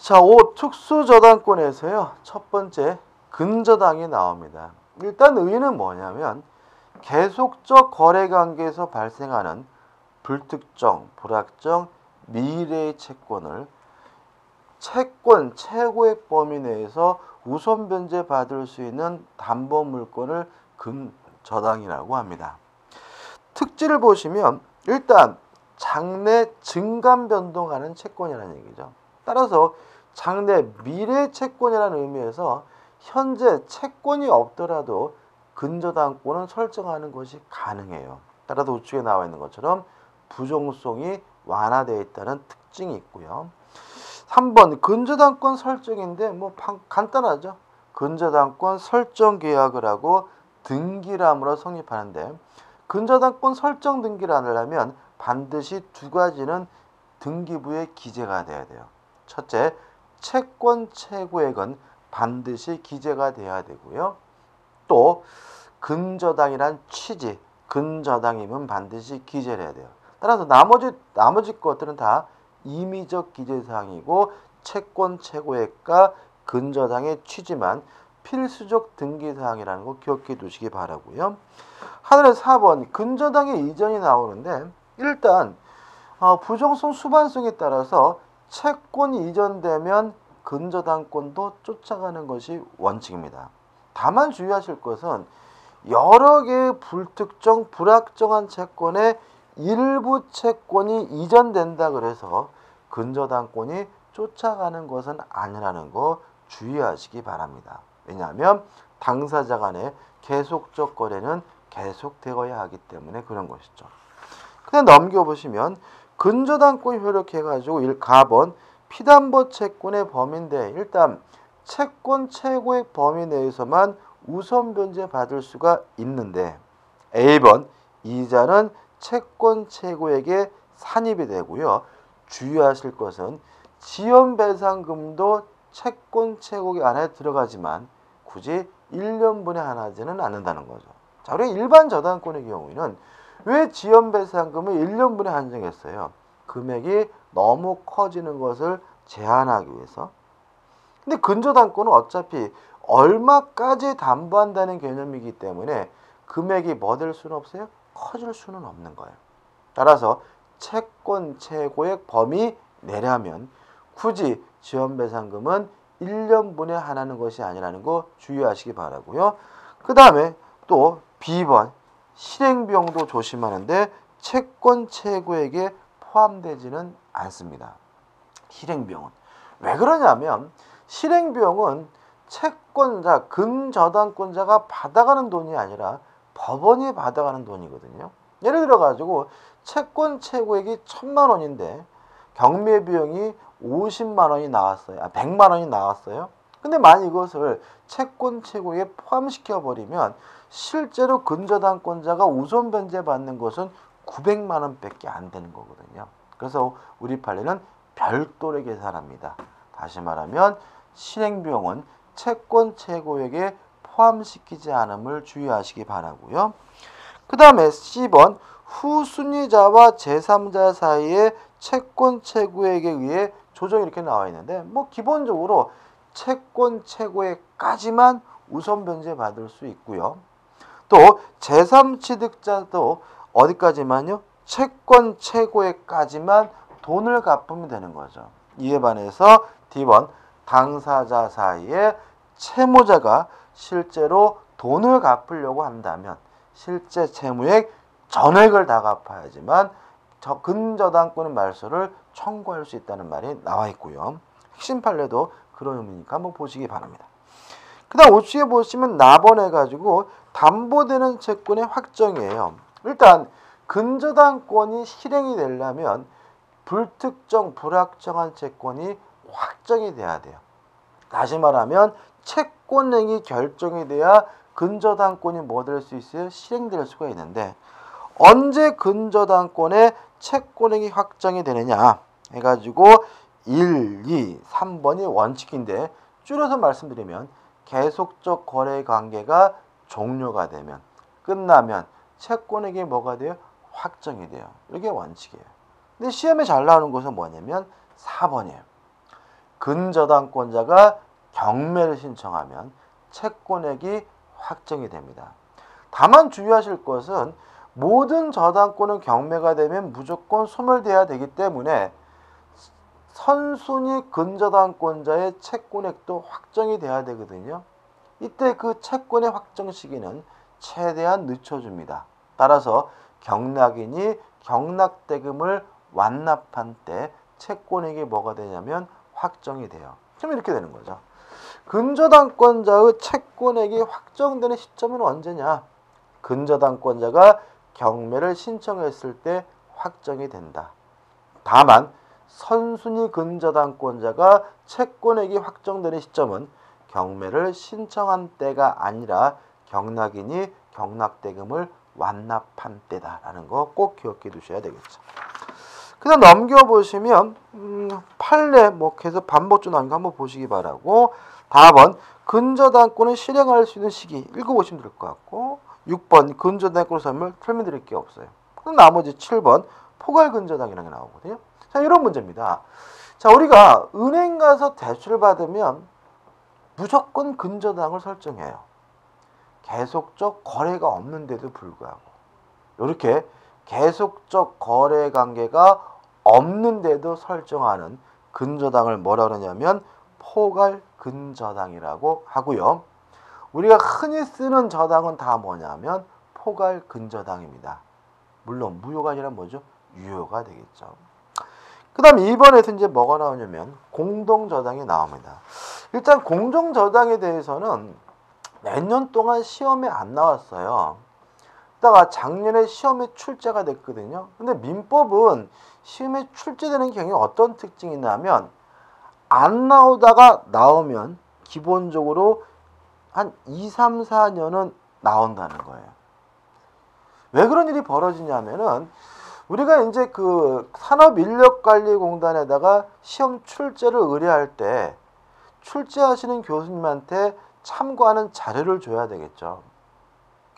자, 5 특수저당권에서요. 첫 번째 근저당이 나옵니다. 일단 의의는 뭐냐면 계속적 거래관계에서 발생하는 불특정, 불확정, 미래의 채권을 채권 최고액 범위 내에서 우선 변제 받을 수 있는 담보물권을 근저당이라고 합니다. 특질을 보시면 일단 장래 증감 변동하는 채권이라는 얘기죠. 따라서 장래 미래 채권이라는 의미에서 현재 채권이 없더라도 근저당권은 설정하는 것이 가능해요. 따라서 우측에 나와 있는 것처럼 부종성이 완화되어 있다는 특징이 있고요. 3번 근저당권 설정인데 뭐 간단하죠. 근저당권 설정 계약을 하고 등기람으로 성립하는데 근저당권 설정 등기를 하려면 반드시 두 가지는 등기부에 기재가 돼야 돼요. 첫째, 채권 최고액은 반드시 기재가 돼야 되고요. 또 근저당이란 취지, 근저당이면 반드시 기재를 해야 돼요. 따라서 나머지 것들은 다 임의적 기재사항이고 채권 최고액과 근저당의 취지만 필수적 등기사항이라는 거 기억해 두시기 바라고요. 하늘의 4번 근저당의 이전이 나오는데 일단 부정성 수반성에 따라서 채권이 이전되면 근저당권도 쫓아가는 것이 원칙입니다. 다만 주의하실 것은 여러 개의 불특정, 불확정한 채권의 일부 채권이 이전된다 그래서 근저당권이 쫓아가는 것은 아니라는 거 주의하시기 바랍니다. 왜냐하면 당사자 간의 계속적 거래는 계속되어야 하기 때문에 그런 것이죠. 그냥 넘겨보시면 근저당권이 효력해가지고 1가번 피담보 채권의 범위인데 일단 채권 최고액 범위 내에서만 우선 변제 받을 수가 있는데 A번 이자는 채권 최고액에 산입이 되고요. 주의하실 것은 지연배상금도 채권 최고액 안에 들어가지만 굳이 1년분에 하나지는 않는다는 거죠. 자, 우리 일반 저당권의 경우에는 왜 지연배상금을 1년분에 한정했어요? 금액이 너무 커지는 것을 제한하기 위해서. 근데 근저당권은 어차피 얼마까지 담보한다는 개념이기 때문에 금액이 뭐 될 수는 없어요? 커질 수는 없는 거예요. 따라서 채권 최고액 범위 내라면 굳이 지연배상금은 1년분에 하나는 것이 아니라는 거 주의하시기 바라고요. 그 다음에 또 B번 실행비용도 조심하는데 채권 최고액에 포함되지는 않습니다. 실행비용은. 왜 그러냐면 실행비용은 채권자, 근저당권자가 받아가는 돈이 아니라 법원이 받아가는 돈이거든요. 예를 들어가지고 채권 최고액이 1,000만 원인데 경매비용이 50만 원이 나왔어요. 100만 원이 나왔어요. 근데 만약 이것을 채권 최고액에 포함시켜버리면 실제로 근저당권자가 우선 변제받는 것은 900만 원밖에 안 되는 거거든요. 그래서 우리 판례는 별도로 계산합니다. 다시 말하면 실행비용은 채권 최고액에 포함시키지 않음을 주의하시기 바라고요. 그 다음에 C번 후순위자와 제3자 사이의 채권 최고액에 의해 조정이 이렇게 나와 있는데 뭐 기본적으로 채권 최고액까지만 우선 변제 받을 수 있고요. 또 제3취득자도 어디까지만요? 채권 최고액까지만 돈을 갚으면 되는 거죠. 이에 반해서 D번 당사자 사이에 채무자가 실제로 돈을 갚으려고 한다면 실제 채무액 전액을 다 갚아야지만 근저당권의 말소를 청구할 수 있다는 말이 나와 있고요. 핵심 판례도 그런 의미니까 한번 보시기 바랍니다. 그 다음 우측에 보시면 나번해가지고 담보되는 채권의 확정이에요. 일단 근저당권이 실행이 되려면 불특정, 불확정한 채권이 확정이 돼야 돼요. 다시 말하면 채권행위 결정이 돼야 근저당권이 뭐 될 수 있어요? 실행될 수가 있는데 언제 근저당권의 채권행위 확정이 되느냐 해가지고 1, 2, 3번이 원칙인데 줄여서 말씀드리면 계속적 거래 관계가 종료가 되면 끝나면 채권액이 뭐가 돼요? 확정이 돼요. 이게 원칙이에요. 근데 시험에 잘 나오는 것은 뭐냐면 4번이에요. 근저당권자가 경매를 신청하면 채권액이 확정이 됩니다. 다만 주의하실 것은 모든 저당권은 경매가 되면 무조건 소멸돼야 되기 때문에 선순위 근저당권자의 채권액도 확정이 돼야 되거든요. 이때 그 채권의 확정 시기는 최대한 늦춰줍니다. 따라서 경락인이 경락대금을 완납한 때 채권액이 뭐가 되냐면 확정이 돼요. 그럼 이렇게 되는 거죠. 근저당권자의 채권액이 확정되는 시점은 언제냐? 근저당권자가 경매를 신청했을 때 확정이 된다. 다만 선순위 근저당권자가 채권액이 확정되는 시점은 경매를 신청한 때가 아니라 경락인이 경락대금을 완납한 때다라는 거 꼭 기억해 두셔야 되겠죠. 그다음 넘겨보시면 판례 계속 반복적으로 나온 거 한번 보시기 바라고, 다음은 근저당권을 실행할 수 있는 시기 읽어보시면 될 것 같고, 6번 근저당권 설명드릴 게 없어요. 그럼 나머지 7번 포괄근저당이라는 게 나오거든요. 자, 이런 문제입니다. 자, 우리가 은행 가서 대출을 받으면 무조건 근저당을 설정해요. 계속적 거래가 없는데도 불구하고. 이렇게 계속적 거래 관계가 없는데도 설정하는 근저당을 뭐라 그러냐면 포괄근저당이라고 하고요. 우리가 흔히 쓰는 저당은 다 뭐냐면 포괄근저당입니다. 물론 무효가 아니라 뭐죠? 유효가 되겠죠. 그 다음 2번에서 이제 뭐가 나오냐면 공동저당이 나옵니다. 일단 공동저당에 대해서는 몇 년 동안 시험에 안 나왔어요. 그러다가 작년에 시험에 출제가 됐거든요. 근데 민법은 시험에 출제되는 경우에 어떤 특징이 있냐면 안 나오다가 나오면 기본적으로 한 2, 3, 4년은 나온다는 거예요. 왜 그런 일이 벌어지냐면은 우리가 이제 그 산업인력관리공단에다가 시험 출제를 의뢰할 때 출제하시는 교수님한테 참고하는 자료를 줘야 되겠죠.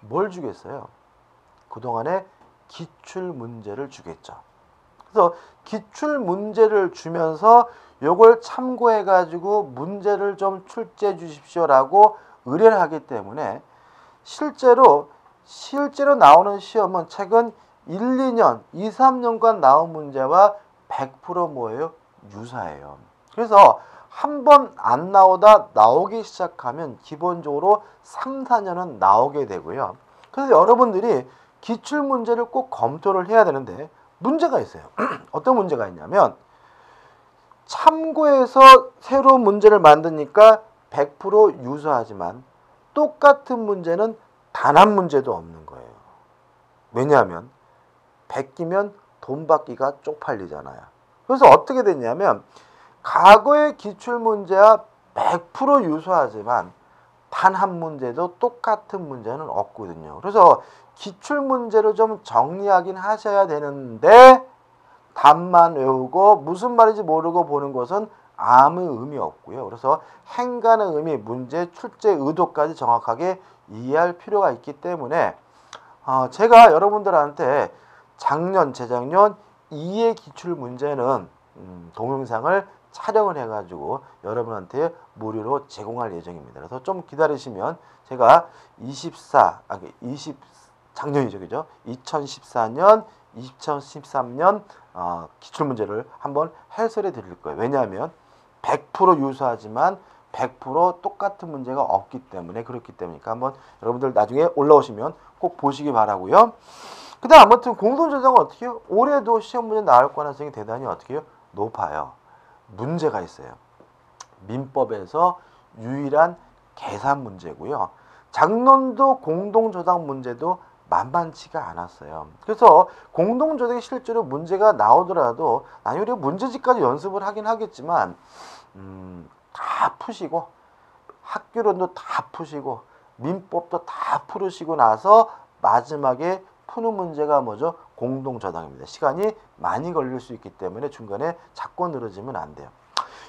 뭘 주겠어요? 그동안에 기출문제를 주겠죠. 그래서 기출문제를 주면서 요걸 참고해가지고 문제를 좀 출제해 주십시오라고 의뢰를 하기 때문에 실제로 나오는 시험은 최근 1, 2년, 2, 3년간 나온 문제와 100% 뭐예요? 유사해요. 그래서 한 번 안 나오다 나오기 시작하면 기본적으로 3, 4년은 나오게 되고요. 그래서 여러분들이 기출문제를 꼭 검토를 해야 되는데 문제가 있어요. 어떤 문제가 있냐면 참고해서 새로운 문제를 만드니까 100% 유사하지만 똑같은 문제는 단 한 문제도 없는 거예요. 왜냐하면 베끼면 돈 받기가 쪽팔리잖아요. 그래서 어떻게 됐냐면 과거의 기출문제와 100% 유사하지만 단 한 문제도 똑같은 문제는 없거든요. 그래서 기출문제를 좀 정리하긴 하셔야 되는데 답만 외우고 무슨 말인지 모르고 보는 것은 아무 의미 없고요. 그래서 행간의 의미, 문제 출제 의도까지 정확하게 이해할 필요가 있기 때문에 제가 여러분들한테 재작년 2의 기출문제는 동영상을 촬영을 해가지고 여러분한테 무료로 제공할 예정입니다. 그래서 좀 기다리시면 제가 작년이죠, 그죠? 2014년, 2013년 기출문제를 한번 해설해 드릴 거예요. 왜냐하면 100% 유사하지만 100% 똑같은 문제가 없기 때문에 그렇기 때문이니까 한번 여러분들 나중에 올라오시면 꼭 보시기 바라고요. 그 다음 아무튼 공동저당은 어떻게 해요? 올해도 시험 문제 나올 가능성이 대단히 어떻게 해요? 높아요. 문제가 있어요. 민법에서 유일한 계산 문제고요. 작년도 공동저당 문제도 만만치가 않았어요. 그래서 공동저당이 실제로 문제가 나오더라도 우리가 문제집까지 연습을 하긴 하겠지만 다 푸시고 학교론도 다 푸시고 민법도 다 풀으시고 나서 마지막에 푸는 문제가 뭐죠? 공동저당입니다. 시간이 많이 걸릴 수 있기 때문에 중간에 자꾸 늘어지면 안 돼요.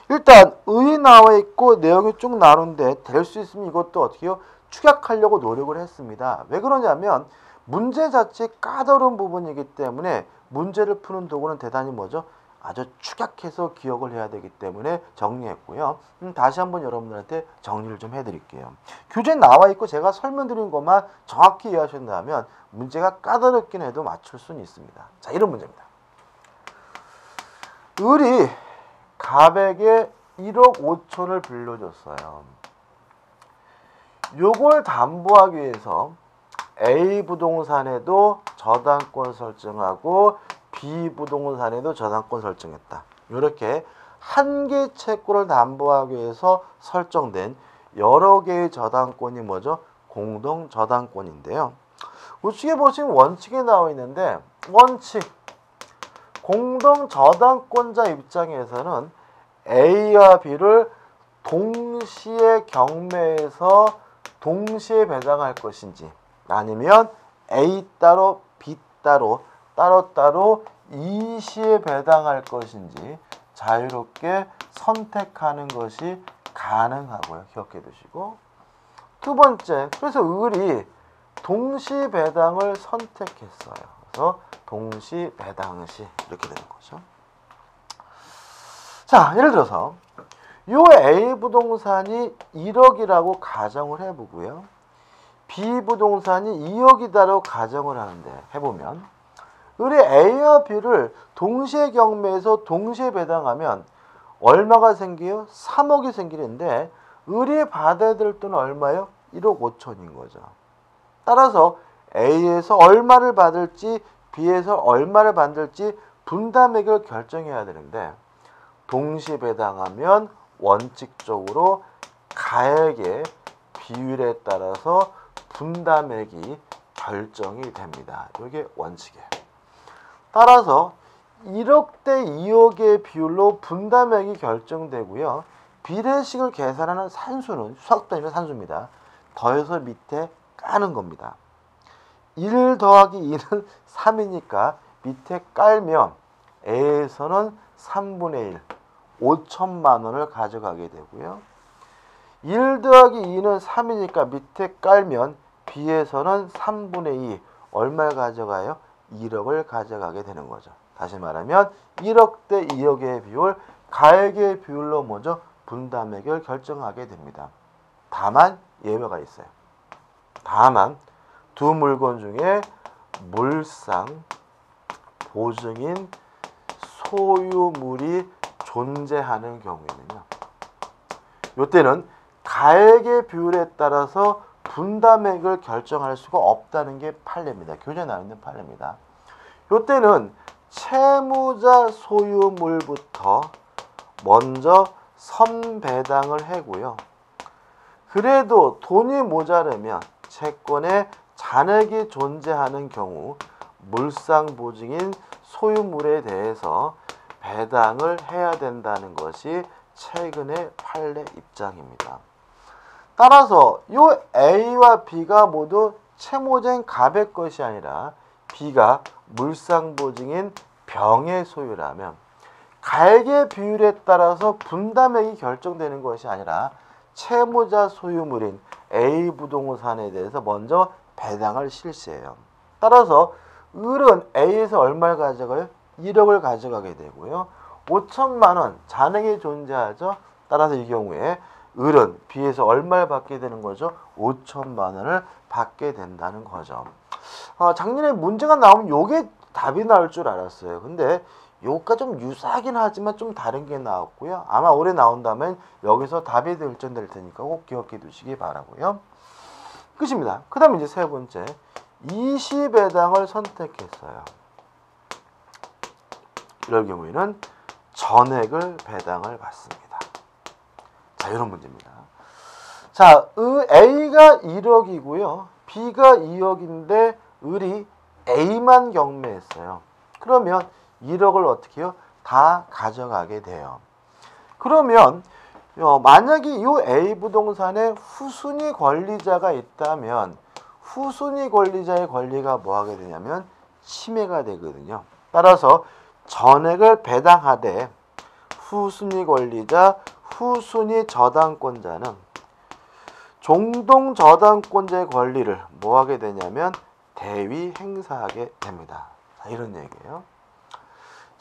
일단 의에 나와 있고 내용이 쭉 나오는데 될 수 있으면 이것도 어떻게 해요? 축약하려고 노력을 했습니다. 왜 그러냐면 문제 자체 까다로운 부분이기 때문에 문제를 푸는 도구는 대단히 뭐죠? 아주 축약해서 기억을 해야 되기 때문에 정리했고요. 다시 한번 여러분들한테 정리를 좀 해드릴게요. 교재에 나와 있고 제가 설명드린 것만 정확히 이해하신다면 문제가 까다롭긴 해도 맞출 수는 있습니다. 자, 이런 문제입니다. 을이 갑에게 1억 5천을 빌려줬어요. 요걸 담보하기 위해서 A 부동산에도 저당권 설정하고 B 부동산에도 저당권 설정했다. 이렇게 한 개 채권을 담보하기 위해서 설정된 여러 개의 저당권이 뭐죠? 공동 저당권인데요. 우측에 보시면 원칙이 나와 있는데 원칙 공동 저당권자 입장에서는 A와 B를 동시에 경매해서 동시에 배당할 것인지 아니면 A 따로 B 따로 따로따로 이시에 배당할 것인지 자유롭게 선택하는 것이 가능하고요. 기억해 두시고 두 번째, 그래서 을이 동시 배당을 선택했어요. 그래서 동시 배당시 이렇게 되는 거죠. 자, 예를 들어서 요 A 부동산이 1억이라고 가정을 해보고요. B 부동산이 2억이다라고 가정을 하는데 해보면 을이 A와 B를 동시에 경매해서 동시에 배당하면 얼마가 생겨요? 3억이 생기는데 을이 받아야 될 돈은 얼마요? 1억 5천인 거죠. 따라서 A에서 얼마를 받을지 B에서 얼마를 받을지 분담액을 결정해야 되는데 동시 배당하면 원칙적으로 가액의 비율에 따라서 분담액이 결정이 됩니다. 이게 원칙이에요. 따라서 1억 대 2억의 비율로 분담액이 결정되고요. 비례식을 계산하는 산수는 수학단위는 산수입니다. 더해서 밑에 까는 겁니다. 1 더하기 2는 3이니까 밑에 깔면 A에서는 3분의 1, 5천만 원을 가져가게 되고요. 1 더하기 2는 3이니까 밑에 깔면 B에서는 3분의 2, 얼마를 가져가요? 1억을 가져가게 되는 거죠. 다시 말하면 1억 대 2억의 비율, 가액의 비율로 먼저 분담액을 결정하게 됩니다. 다만 예외가 있어요. 다만 두 물건 중에 물상, 보증인, 소유물이 존재하는 경우에는요. 이때는 가액의 비율에 따라서 분담액을 결정할 수가 없다는 게 판례입니다. 교재에 나와 있는 판례입니다. 이때는 채무자 소유물부터 먼저 선배당을 하고요. 그래도 돈이 모자르면 채권에 잔액이 존재하는 경우 물상보증인 소유물에 대해서 배당을 해야 된다는 것이 최근의 판례 입장입니다. 따라서 이 A와 B가 모두 채무자인 갑의 것이 아니라 B가 물상보증인 병의 소유라면 가액의 비율에 따라서 분담액이 결정되는 것이 아니라 채무자 소유물인 A 부동산에 대해서 먼저 배당을 실시해요. 따라서 을은 A에서 얼마를 가져가요? 1억을 가져가게 되고요. 5천만 원 잔액이 존재하죠. 따라서 이 경우에 을은 B에서 얼마를 받게 되는 거죠? 5천만 원을 받게 된다는 거죠. 작년에 문제가 나오면 요게 답이 나올 줄 알았어요. 근데 요가 좀 유사하긴 하지만 좀 다른 게 나왔고요. 아마 올해 나온다면 여기서 답이 결정될 테니까 꼭 기억해 두시기 바라고요. 끝입니다. 그 다음에 이제 세 번째, 이시배당을 선택했어요. 이럴 경우에는 전액을 배당을 받습니다. 자, 이런 문제입니다. 자, A가 1억이고요. B가 2억인데 을이 A만 경매했어요. 그러면 1억을 어떻게 해요? 다 가져가게 돼요. 그러면 만약에 이 A 부동산에 후순위 권리자가 있다면 후순위 권리자의 권리가 뭐 하게 되냐면 침해가 되거든요. 따라서 전액을 배당하되 후순위 권리자, 후순위 저당권자는 종동 저당권자의 권리를 뭐 하게 되냐면 대위 행사하게 됩니다. 자, 이런 얘기예요.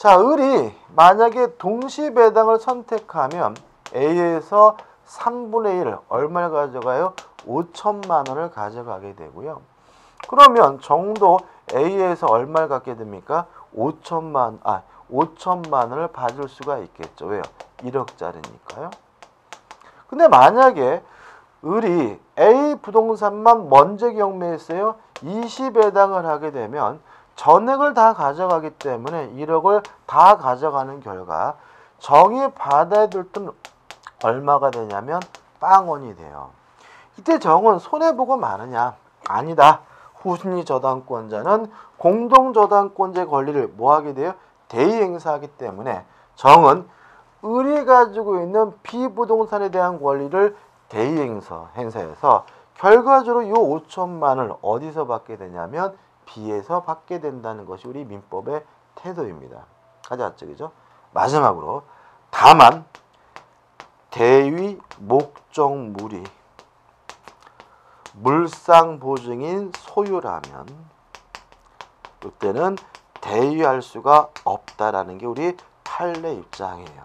자, 을이 만약에 동시배당을 선택하면 A에서 3분의 1 얼마를 가져가요? 5천만 원을 가져가게 되고요. 그러면 정도 A에서 얼마를 갖게 됩니까? 5천만 원을 받을 수가 있겠죠. 왜요? 1억짜리니까요. 근데 만약에 을이 A 부동산만 먼저 경매했어요. 20배당을 하게 되면 전액을 다 가져가기 때문에 1억을 다 가져가는 결과 정이 받아야 될 돈 얼마가 되냐면 빵원이 돼요. 이때 정은 손해보고 마느냐? 아니다. 후순위 저당권자는 공동저당권자의 권리를 뭐하게 돼요? 대의행사하기 때문에 정은 을이 가지고 있는 B부동산에 대한 권리를 대의행사해서 결과적으로 이 5천만을 어디서 받게 되냐면 B에서 받게 된다는 것이 우리 민법의 태도입니다. 가져왔죠, 그죠? 마지막으로 다만 대위 목적물이 물상보증인 소유라면 이때는 대위할 수가 없다라는 게 우리 판례 입장이에요.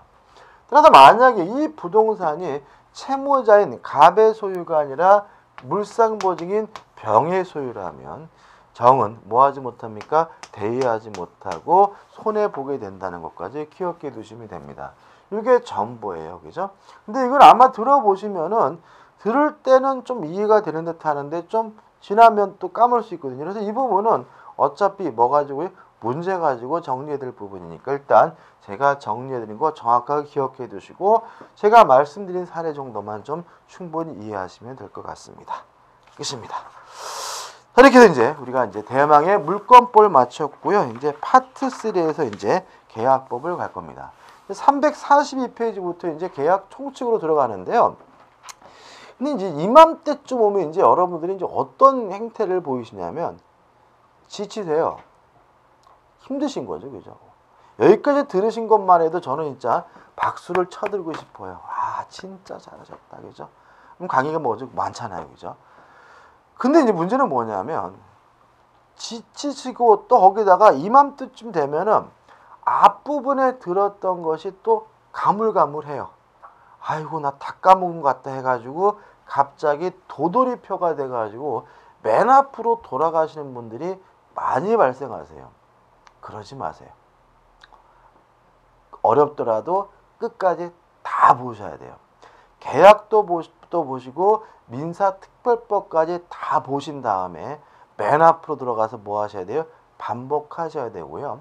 그래서 만약에 이 부동산이 채무자인 갑의 소유가 아니라 물상보증인 병의 소유라면 정은 뭐하지 못합니까? 대위하지 못하고 손해보게 된다는 것까지 기억해 두시면 됩니다. 이게 전부예요. 그죠? 근데 이걸 아마 들어보시면은 들을 때는 좀 이해가 되는 듯 하는데 좀 지나면 또 까먹을 수 있거든요. 그래서 이 부분은 어차피 뭐 가지고 문제 가지고 정리해야 될 부분이니까 일단 제가 정리해드린 거 정확하게 기억해 두시고 제가 말씀드린 사례 정도만 좀 충분히 이해하시면 될 것 같습니다. 끝입니다. 이렇게 해서 이제 우리가 이제 대망의 물권법을 마쳤고요. 이제 파트 3에서 이제 계약법을 갈 겁니다. 342페이지부터 이제 계약 총칙으로 들어가는데요. 근데 이제 이맘때쯤 오면 이제 여러분들이 이제 어떤 행태를 보이시냐면 지치세요. 힘드신 거죠, 그죠? 여기까지 들으신 것만 해도 저는 진짜 박수를 쳐들고 싶어요. 아, 진짜 잘하셨다, 그죠? 그럼 강의가 뭐죠? 많잖아요, 그죠? 근데 이제 문제는 뭐냐면 지치시고 또 거기다가 이맘때쯤 되면은 앞부분에 들었던 것이 또 가물가물해요. 아이고 나 다 까먹은 것 같다 해가지고 갑자기 도돌이표가 돼가지고 맨 앞으로 돌아가시는 분들이 많이 발생하세요. 그러지 마세요. 어렵더라도 끝까지 다 보셔야 돼요. 계약도 보시고 민사특별법까지 다 보신 다음에 맨 앞으로 들어가서 뭐 하셔야 돼요? 반복하셔야 되고요.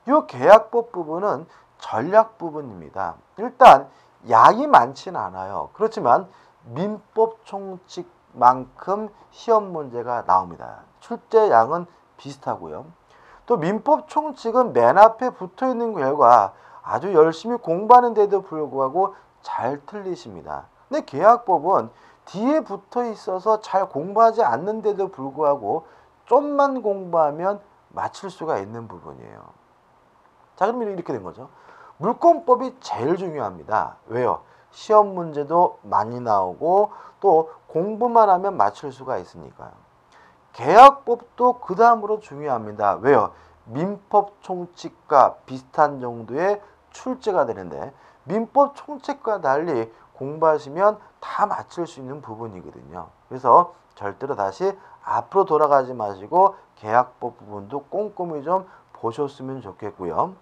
이 계약법 부분은 전략 부분입니다. 일단 양이 많지는 않아요. 그렇지만 민법 총칙만큼 시험 문제가 나옵니다. 출제 양은 비슷하고요. 또 민법 총칙은 맨 앞에 붙어 있는 결과 아주 열심히 공부하는데도 불구하고 잘 틀리십니다. 근데 계약법은 뒤에 붙어 있어서 잘 공부하지 않는데도 불구하고 좀만 공부하면 맞출 수가 있는 부분이에요. 자, 그럼 이렇게 된 거죠. 물권법이 제일 중요합니다. 왜요? 시험 문제도 많이 나오고 또 공부만 하면 맞출 수가 있으니까요. 계약법도 그 다음으로 중요합니다. 왜요? 민법 총칙과 비슷한 정도의 출제가 되는데 민법 총칙과 달리 공부하시면 다 맞출 수 있는 부분이거든요. 그래서 절대로 다시 앞으로 돌아가지 마시고 계약법 부분도 꼼꼼히 좀 보셨으면 좋겠고요.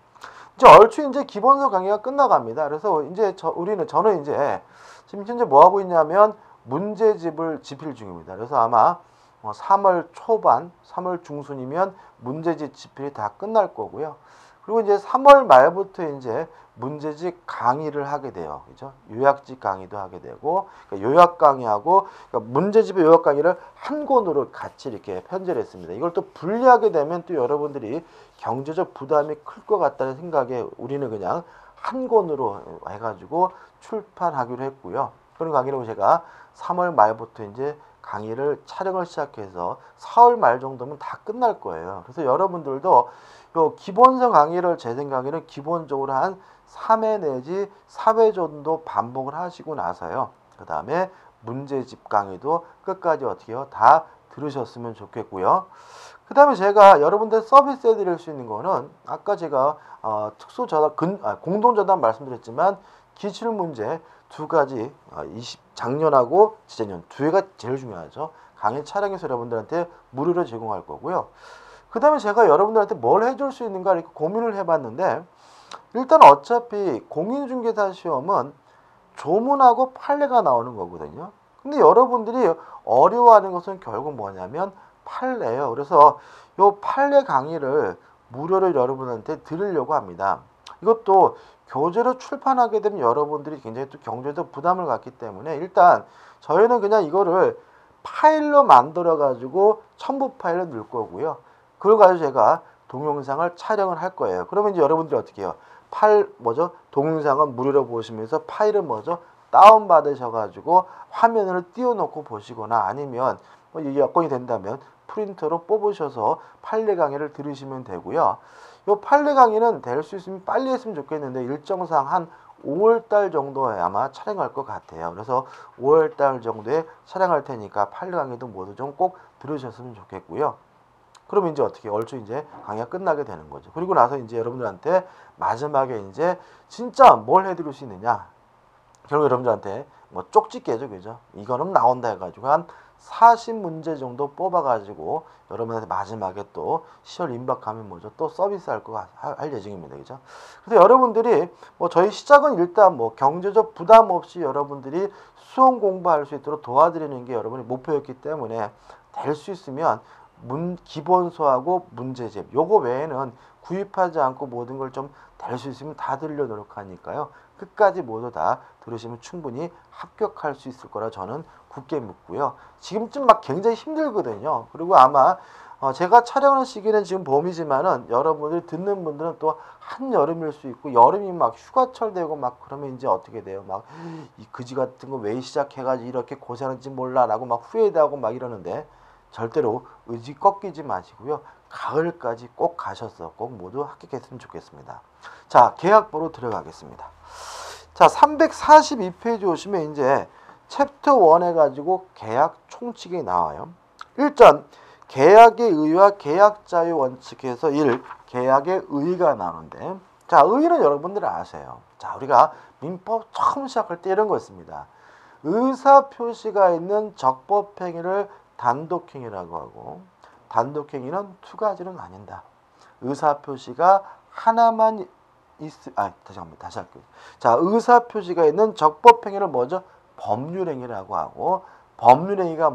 이제 얼추 이제 기본서 강의가 끝나갑니다. 그래서 이제 저는 이제 지금 현재 뭐 하고 있냐면 문제집을 집필 중입니다. 그래서 아마 3월 초반, 3월 중순이면 문제집 집필이 다 끝날 거고요. 그리고 이제 3월 말부터 이제 문제집 강의를 하게 돼요. 그죠? 요약집 강의도 하게 되고, 그러니까 요약 강의하고, 그러니까 문제집의 요약 강의를 한 권으로 같이 이렇게 편제를 했습니다. 이걸 또 분리하게 되면 또 여러분들이 경제적 부담이 클 것 같다는 생각에 우리는 그냥 한 권으로 해가지고 출판하기로 했고요. 그런 강의를 제가 3월 말부터 이제 강의를 촬영을 시작해서 4월 말 정도면 다 끝날 거예요. 그래서 여러분들도 요 기본서 강의를 제 생각에는 기본적으로 한 3회 내지 4회 정도 반복을 하시고 나서요. 그 다음에 문제집 강의도 끝까지 어떻게 해요? 다 들으셨으면 좋겠고요. 그 다음에 제가 여러분들 서비스해 드릴 수 있는 거는 아까 제가 공동저담 말씀드렸지만 기출문제 두 가지, 작년하고 재작년 두 개가 제일 중요하죠. 강의 촬영해서 여러분들한테 무료로 제공할 거고요. 그 다음에 제가 여러분들한테 뭘 해줄 수 있는가 이렇게 고민을 해봤는데, 일단 어차피 공인중개사 시험은 조문하고 판례가 나오는 거거든요. 근데 여러분들이 어려워하는 것은 결국 뭐냐면 판례예요. 그래서 요 판례 강의를 무료로 여러분한테 드리려고 합니다. 이것도 교재로 출판하게 되면 여러분들이 굉장히 또 경제적 부담을 갖기 때문에 일단 저희는 그냥 이거를 파일로 만들어 가지고 첨부 파일로 넣을 거고요. 그걸 가지고 제가 동영상을 촬영을 할 거예요. 그러면 이제 여러분들이 어떻게 해요? 동영상은 무료로 보시면서 파일은 다운 받으셔 가지고 화면을 띄워놓고 보시거나 아니면 이 여건이 된다면 프린터로 뽑으셔서 판례 강의를 들으시면 되고요. 이 판례 강의는 될 수 있으면 빨리 했으면 좋겠는데 일정상 한 5월달 정도에 아마 촬영할 것 같아요. 그래서 5월달 정도에 촬영할 테니까 판례 강의도 모두 좀 꼭 들으셨으면 좋겠고요. 그러면 이제 어떻게 얼추 이제 강의가 끝나게 되는 거죠. 그리고 나서 이제 여러분들한테 마지막에 이제 진짜 뭘 해드릴 수 있느냐. 결국 여러분들한테 쪽지 깨죠, 그죠? 이거는 나온다 해가지고 한 40문제 정도 뽑아가지고 여러분한테 마지막에 또 10월 임박하면 또 서비스 할 예정입니다, 그죠? 그래서 여러분들이 저희 시작은 일단 경제적 부담 없이 여러분들이 수험 공부할 수 있도록 도와드리는 게 여러분의 목표였기 때문에 될 수 있으면 기본서하고 문제집 요거 외에는 구입하지 않고 모든 걸 좀 될 수 있으면 다 들려 노력하니까요. 끝까지 모두 다 들으시면 충분히 합격할 수 있을 거라 저는 굳게 믿고요. 지금쯤 굉장히 힘들거든요. 그리고 아마 제가 촬영하는 시기는 지금 봄이지만은 여러분들 듣는 분들은 또 한여름일 수 있고 여름이 휴가철 되고 그러면 이제 어떻게 돼요? 이 그지 같은 거 왜 시작해가지고 이렇게 고생하는지 몰라라고 후회하고 이러는데 절대로 의지 꺾이지 마시고요. 가을까지 꼭 가셔서 꼭 모두 합격했으면 좋겠습니다. 자, 계약보로 들어가겠습니다. 자, 342페이지 오시면 이제 챕터 1 해가지고 계약 총칙이 나와요. 일단 계약의 의의와 계약 자유 원칙에서 1, 계약의 의의가 나오는데, 자, 의의는 여러분들 아세요. 자, 우리가 민법 처음 시작할 때 이런 거였습니다. 의사 표시가 있는 적법행위를 단독행위라고 하고, 단독행위는 두 가지는 아닌다. 의사 표시가 하나만 다시 할게요. 자, 의사 표시가 있는 적법행위를 법률행위라고 하고, 법률행위가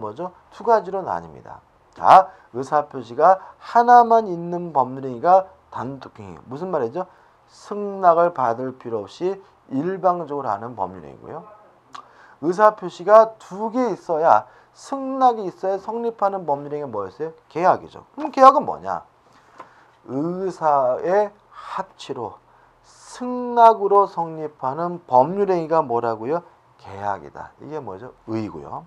두 가지로는 아닙니다. 자, 의사 표시가 하나만 있는 법률행위가 단독행위. 무슨 말이죠? 승낙을 받을 필요 없이 일방적으로 하는 법률행위고요. 의사 표시가 두 개 있어야 승낙이 있어야 성립하는 법률행위가 뭐였어요? 계약이죠. 그럼 계약은 뭐냐? 의사의 합치로 승낙으로 성립하는 법률행위가 뭐라고요? 계약이다. 이게 뭐죠? 의의고요.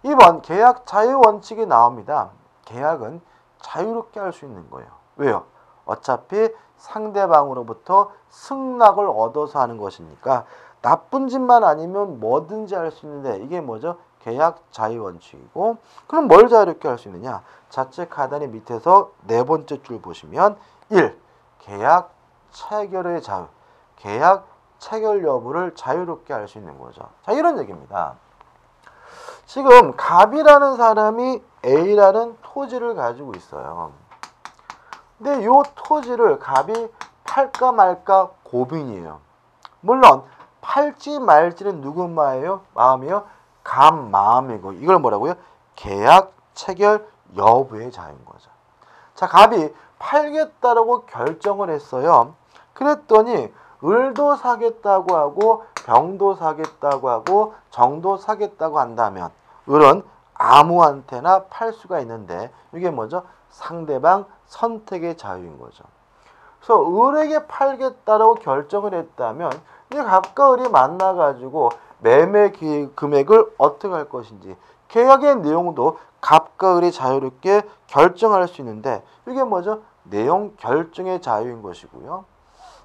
2번 계약 자유 원칙이 나옵니다. 계약은 자유롭게 할 수 있는 거예요. 왜요? 어차피 상대방으로부터 승낙을 얻어서 하는 것이니까 나쁜 짓만 아니면 뭐든지 할 수 있는데 이게 뭐죠? 계약 자유 원칙이고, 그럼 뭘 자유롭게 할 수 있느냐? 좌측 하단의 밑에서 네 번째 줄 보시면 1. 계약 체결의 자유. 계약 체결 여부를 자유롭게 할 수 있는 거죠. 자, 이런 얘기입니다. 지금 갑이라는 사람이 A라는 토지를 가지고 있어요. 근데 이 토지를 갑이 팔까 말까 고민이에요. 물론 팔지 말지는 누구 마음이에요? 갑 마음이고, 이걸 뭐라고요? 계약 체결 여부의 자유인 거죠. 자, 갑이 팔겠다라고 결정을 했어요. 그랬더니 을도 사겠다고 하고 병도 사겠다고 하고 정도 사겠다고 한다면 을은 아무한테나 팔 수가 있는데 이게 뭐죠? 상대방 선택의 자유인 거죠. 그래서 을에게 팔겠다라고 결정을 했다면 이제 갑과 을이 만나가지고 매매 금액을 어떻게 할 것인지 계약의 내용도 갑과 을이 자유롭게 결정할 수 있는데 이게 뭐죠? 내용 결정의 자유인 것이고요.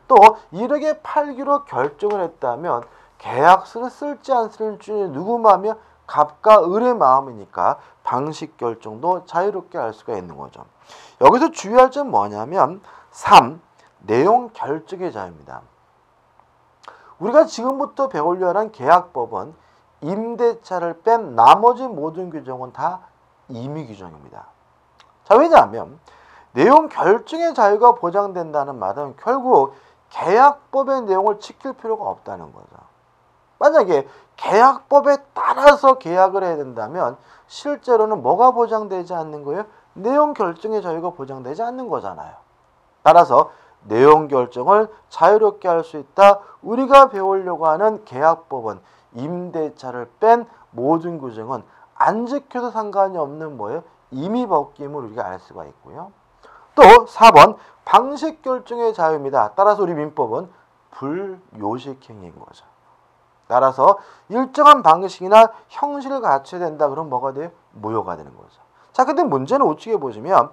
또 을에게 팔기로 결정을 했다면 계약서를 쓸지 안 쓸지 누구 마음이야? 갑과 을의 마음이니까 방식 결정도 자유롭게 할 수가 있는 거죠. 여기서 주의할 점 뭐냐면 3. 내용 결정의 자유입니다. 우리가 지금부터 배우려 하는 계약법은 임대차를 뺀 나머지 모든 규정은 다 임의 규정입니다. 자, 왜냐하면 내용 결정의 자유가 보장된다는 말은 결국 계약법의 내용을 지킬 필요가 없다는 거죠. 만약에 계약법에 따라서 계약을 해야 된다면 실제로는 뭐가 보장되지 않는 거예요? 내용 결정의 자유가 보장되지 않는 거잖아요. 따라서 내용 결정을 자유롭게 할 수 있다. 우리가 배우려고 하는 계약법은 임대차를 뺀 모든 규정은 안 지켜도 상관이 없는 뭐예요? 임의 법규임을 우리가 알 수가 있고요. 또 4번 방식 결정의 자유입니다. 따라서 우리 민법은 불요식행위인 거죠. 따라서 일정한 방식이나 형식을 갖춰야 된다. 그럼 뭐가 돼요? 무효가 되는 거죠. 자, 근데 문제는 우측에 보시면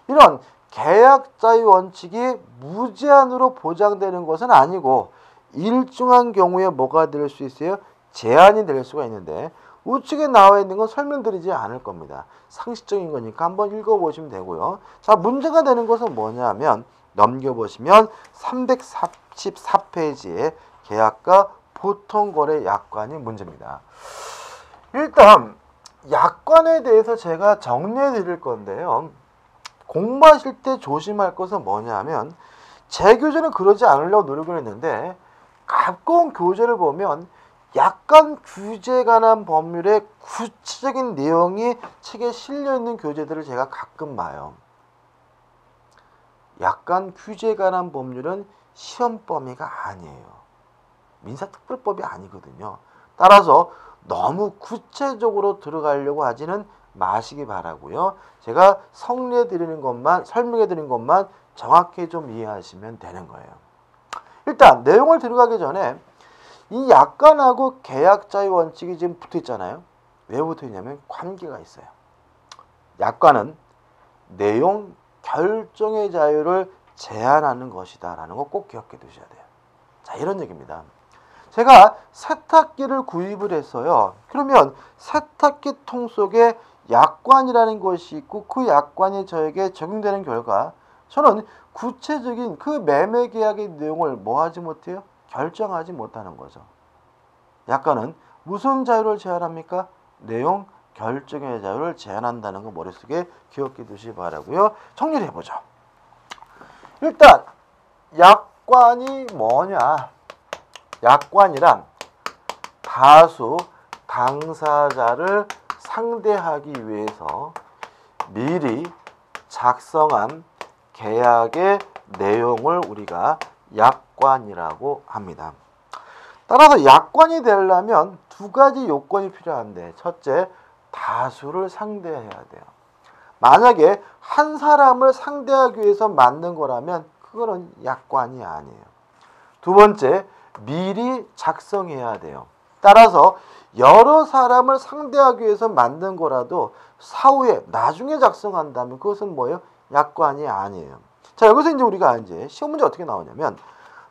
이런 계약 자유 원칙이 무제한으로 보장되는 것은 아니고 일정한 경우에 뭐가 될 수 있어요? 제한이 될 수가 있는데 우측에 나와 있는 건 설명드리지 않을 겁니다. 상식적인 거니까 한번 읽어보시면 되고요. 자, 문제가 되는 것은 뭐냐면 넘겨보시면 344페이지에 계약과 보통거래 약관이 문제입니다. 일단 약관에 대해서 제가 정리해 드릴 건데요. 공부하실 때 조심할 것은 뭐냐면 제 교재는 그러지 않으려고 노력을 했는데 갖고 온 교재를 보면 약관 규제에 관한 법률의 구체적인 내용이 책에 실려있는 교재들을 제가 가끔 봐요. 약관 규제에 관한 법률은 시험 범위가 아니에요. 민사특별법이 아니거든요. 따라서 너무 구체적으로 들어가려고 하지는 마시기 바라고요. 제가 설명해 드리는 것만 정확히 좀 이해하시면 되는 거예요. 일단 내용을 들어가기 전에 이 약관하고 계약 자유 원칙이 지금 붙어 있잖아요. 왜 붙어 있냐면 관계가 있어요. 약관은 내용 결정의 자유를 제한하는 것이다 라는 거 꼭 기억해 두셔야 돼요. 자, 이런 얘기입니다. 제가 세탁기를 구입을 했어요. 그러면 세탁기 통 속에 약관이라는 것이 있고 그 약관이 저에게 적용되는 결과 저는 구체적인 그 매매 계약의 내용을 뭐 하지 못해요? 결정하지 못하는 거죠. 약관은 무슨 자유를 제한합니까? 내용 결정의 자유를 제한한다는 거 머릿속에 기억해 두시기 바라고요. 정리를 해보죠. 일단 약관이 뭐냐? 약관이란 다수 당사자를 상대하기 위해서 미리 작성한 계약의 내용을 우리가 약관이라고 합니다. 따라서 약관이 되려면 두 가지 요건이 필요한데 첫째, 다수를 상대해야 돼요. 만약에 한 사람을 상대하기 위해서 만든 거라면 그거는 약관이 아니에요. 두 번째, 미리 작성해야 돼요. 따라서 여러 사람을 상대하기 위해서 만든 거라도 사후에 나중에 작성한다면 그것은 뭐예요? 약관이 아니에요. 자, 여기서 이제 우리가 이제 시험 문제 어떻게 나오냐면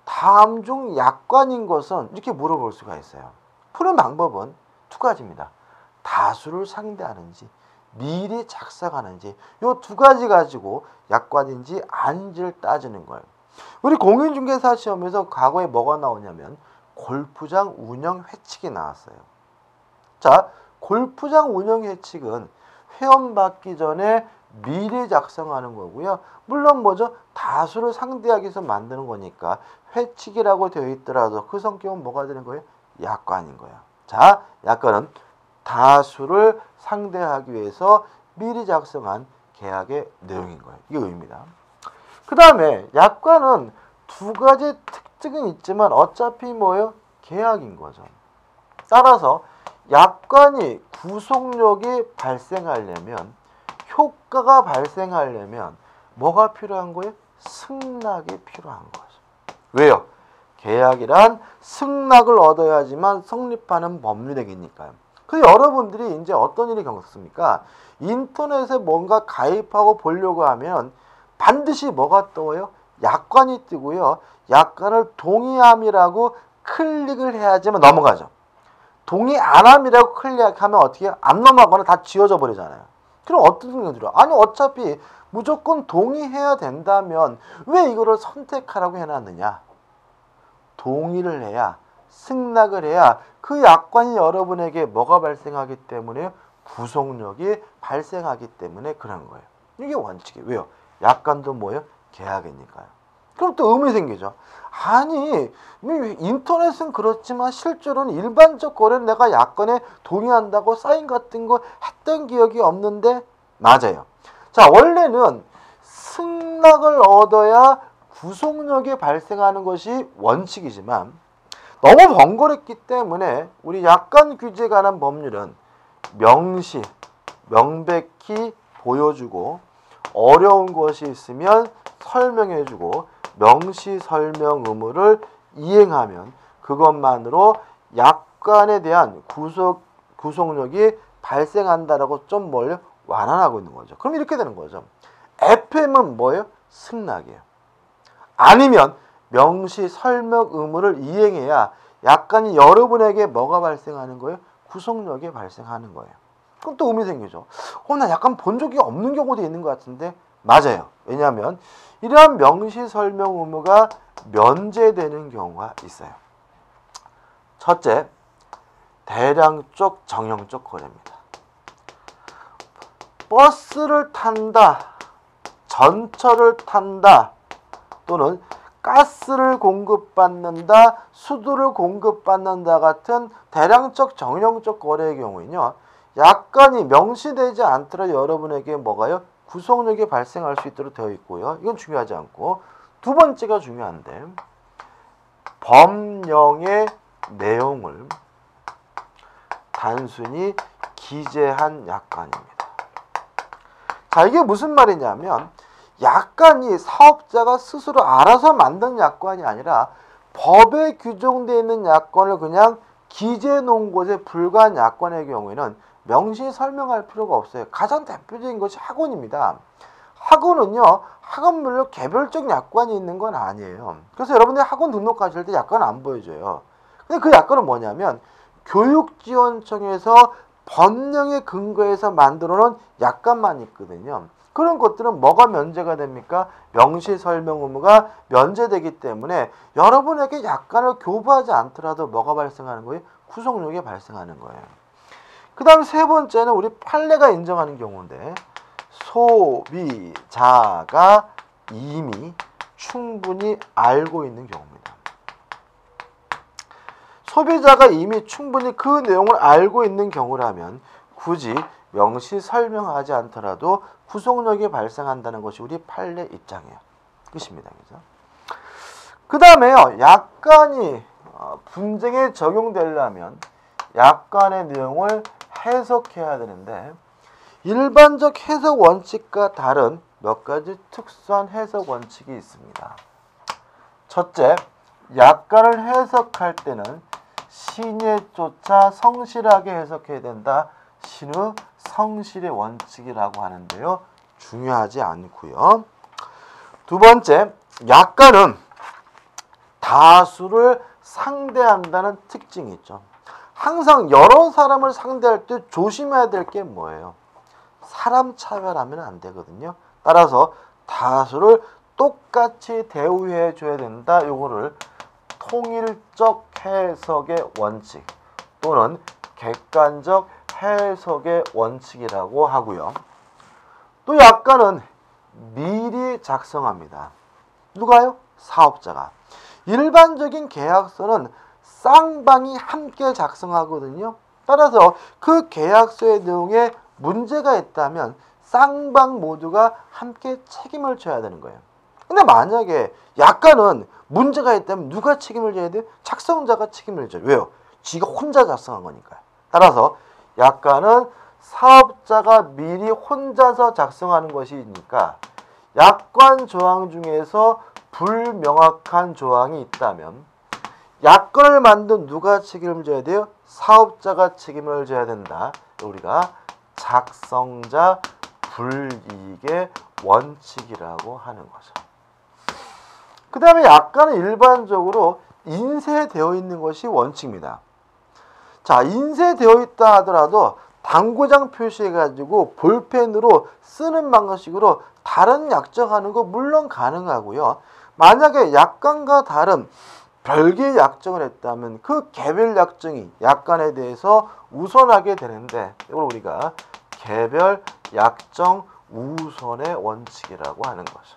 다음 중 약관인 것은 이렇게 물어볼 수가 있어요. 푸는 방법은 두 가지입니다. 다수를 상대하는지 미리 작성하는지 이 두 가지 가지고 약관인지 아닌지를 따지는 거예요. 우리 공인중개사 시험에서 과거에 뭐가 나오냐면 골프장 운영 회칙이 나왔어요. 자, 골프장 운영 회칙은 회원 받기 전에 미리 작성하는 거고요. 물론 뭐죠? 다수를 상대하기 위해서 만드는 거니까 회칙이라고 되어 있더라도 그 성격은 뭐가 되는 거예요? 약관인 거예요. 자, 약관은 다수를 상대하기 위해서 미리 작성한 계약의 내용인 거예요. 이게 의미입니다. 그 다음에 약관은 두 가지 특징은 있지만 어차피 뭐예요? 계약인 거죠. 따라서 약관이 구속력이 발생하려면 효과가 발생하려면 뭐가 필요한 거예요? 승낙이 필요한 거죠. 왜요? 계약이란 승낙을 얻어야지만 성립하는 법률행위니까요. 그래서 여러분들이 이제 어떤 일이 겪습니까? 인터넷에 뭔가 가입하고 보려고 하면 반드시 뭐가 떠요? 약관이 뜨고요. 약관을 동의함이라고 클릭을 해야지만 넘어가죠. 동의 안 함이라고 클릭하면 어떻게 안 넘어가거나 다 지워져 버리잖아요. 그럼 어떤 생각이 들어요? 아니 어차피 무조건 동의해야 된다면 왜 이거를 선택하라고 해놨느냐? 동의를 해야 승낙을 해야 그 약관이 여러분에게 뭐가 발생하기 때문에 구속력이 발생하기 때문에 그런 거예요. 이게 원칙이에요. 왜요? 약관도 뭐예요? 계약이니까요. 그럼 또 의문이 생기죠. 아니 인터넷은 그렇지만 실제로는 일반적 거래는 내가 약관에 동의한다고 사인 같은 거 했던 기억이 없는데 맞아요. 자, 원래는 승낙을 얻어야 구속력이 발생하는 것이 원칙이지만 너무 번거롭기 때문에 우리 약관 규제에 관한 법률은 명백히 보여주고 어려운 것이 있으면 설명해주고 명시 설명 의무를 이행하면 그것만으로 약관에 대한 구속력이 발생한다라고 좀 뭘 완화하고 있는 거죠. 그럼 이렇게 되는 거죠. FM은 뭐예요? 승낙이에요. 아니면 명시 설명 의무를 이행해야 약관이 여러분에게 뭐가 발생하는 거예요? 구속력이 발생하는 거예요. 그럼 또 의미 생기죠. 나 약간 본 적이 없는 경우도 있는 것 같은데 맞아요. 왜냐하면 이러한 명시 설명 의무가 면제되는 경우가 있어요. 첫째, 대량적 정형적 거래입니다. 버스를 탄다, 전철을 탄다, 또는 가스를 공급받는다, 수도를 공급받는다 같은 대량적 정형적 거래의 경우에는요. 약관이 명시되지 않더라도 여러분에게 뭐가요? 구속력이 발생할 수 있도록 되어 있고요. 이건 중요하지 않고 두 번째가 중요한데 법령의 내용을 단순히 기재한 약관입니다. 자, 이게 무슨 말이냐면 약관이 사업자가 스스로 알아서 만든 약관이 아니라 법에 규정되어 있는 약관을 그냥 기재해 놓은 것에 불과한 약관의 경우에는 명시 설명할 필요가 없어요. 가장 대표적인 것이 학원입니다. 학원은요, 학원별로 개별적 약관이 있는 건 아니에요. 그래서 여러분들이 학원 등록하실 때 약관 안 보여줘요. 근데 그 약관은 뭐냐면 교육지원청에서 법령에 근거해서 만들어 놓은 약관만 있거든요. 그런 것들은 뭐가 면제가 됩니까? 명시 설명 의무가 면제되기 때문에 여러분에게 약관을 교부하지 않더라도 뭐가 발생하는 거예요? 구속력이 발생하는 거예요. 그 다음 세 번째는 우리 판례가 인정하는 경우인데 소비자가 이미 충분히 알고 있는 경우입니다. 소비자가 이미 충분히 그 내용을 알고 있는 경우라면 굳이 명시 설명하지 않더라도 구속력이 발생한다는 것이 우리 판례 입장이에요. 끝입니다. 그죠? 그 다음에요. 약관이 분쟁에 적용되려면 약관의 내용을 해석해야 되는데 일반적 해석 원칙과 다른 몇 가지 특수한 해석 원칙이 있습니다. 첫째, 약관을 해석할 때는 신예조차 성실하게 해석해야 된다. 신의 성실의 원칙이라고 하는데요. 중요하지 않고요. 두 번째, 약관은 다수를 상대한다는 특징이 있죠. 항상 여러 사람을 상대할 때 조심해야 될 게 뭐예요? 사람 차별하면 안 되거든요. 따라서 다수를 똑같이 대우해 줘야 된다. 요거를 통일적 해석의 원칙 또는 객관적 해석의 원칙이라고 하고요. 또 약관은 미리 작성합니다. 누가요? 사업자가. 일반적인 계약서는 쌍방이 함께 작성하거든요. 따라서 그 계약서의 내용에 문제가 있다면 쌍방 모두가 함께 책임을 져야 되는 거예요. 근데 만약에 약관은 문제가 있다면 누가 책임을 져야 돼요? 작성자가 책임을 져요. 왜요? 지가 혼자 작성한 거니까요. 따라서 약관은 사업자가 미리 혼자서 작성하는 것이니까 약관 조항 중에서 불명확한 조항이 있다면 약관을 만든 누가 책임을 져야 돼요? 사업자가 책임을 져야 된다. 우리가 작성자 불이익의 원칙이라고 하는 거죠. 그 다음에 약관은 일반적으로 인쇄되어 있는 것이 원칙입니다. 자, 인쇄되어 있다 하더라도 당구장 표시해가지고 볼펜으로 쓰는 방식으로 다른 약정하는 거 물론 가능하고요. 만약에 약관과 다른 별개의 약정을 했다면 그 개별 약정이 약관에 대해서 우선하게 되는데 이걸 우리가 개별 약정 우선의 원칙이라고 하는 거죠.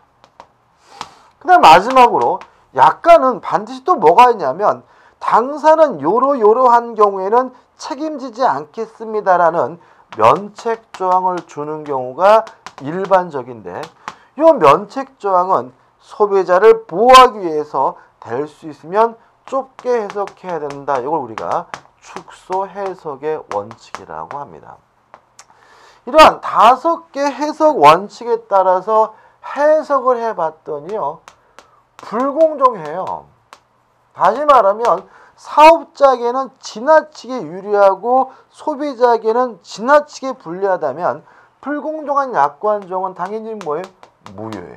그 다음 마지막으로 약관은 반드시 또 뭐가 있냐면 당사는 요러요러한 경우에는 책임지지 않겠습니다라는 면책 조항을 주는 경우가 일반적인데 이 면책 조항은 소비자를 보호하기 위해서 될 수 있으면 좁게 해석해야 된다. 이걸 우리가 축소 해석의 원칙이라고 합니다. 이러한 5개 해석 원칙에 따라서 해석을 해봤더니요. 불공정해요. 다시 말하면 사업자에게는 지나치게 유리하고 소비자에게는 지나치게 불리하다면 불공정한 약관 조항은 당연히 뭐예요? 무효예요.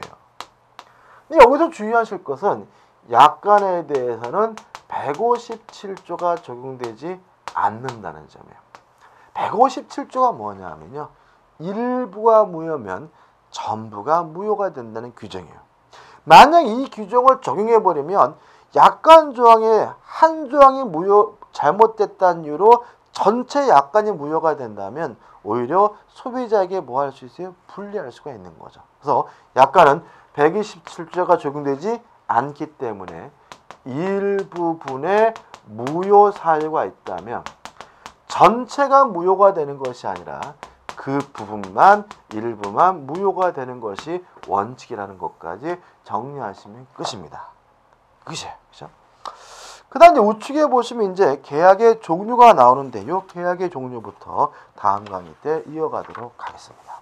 근데 여기서 주의하실 것은 약관에 대해서는 157조가 적용되지 않는다는 점이에요. 157조가 뭐냐면요. 일부가 무효면 전부가 무효가 된다는 규정이에요. 만약 이 규정을 적용해버리면 약관 조항의 한 조항이 잘못됐다는 이유로 전체 약관이 무효가 된다면 오히려 소비자에게 뭐 할 수 있어요? 불리할 수가 있는 거죠. 그래서 약관은 127조가 적용되지 않기 때문에 일부분의 무효 사유가 있다면 전체가 무효가 되는 것이 아니라 그 부분만 일부만 무효가 되는 것이 원칙이라는 것까지 정리하시면 끝입니다. 끝이에요. 그죠? 그 다음 우측에 보시면 이제 계약의 종류가 나오는데 이 계약의 종류부터 다음 강의 때 이어가도록 하겠습니다.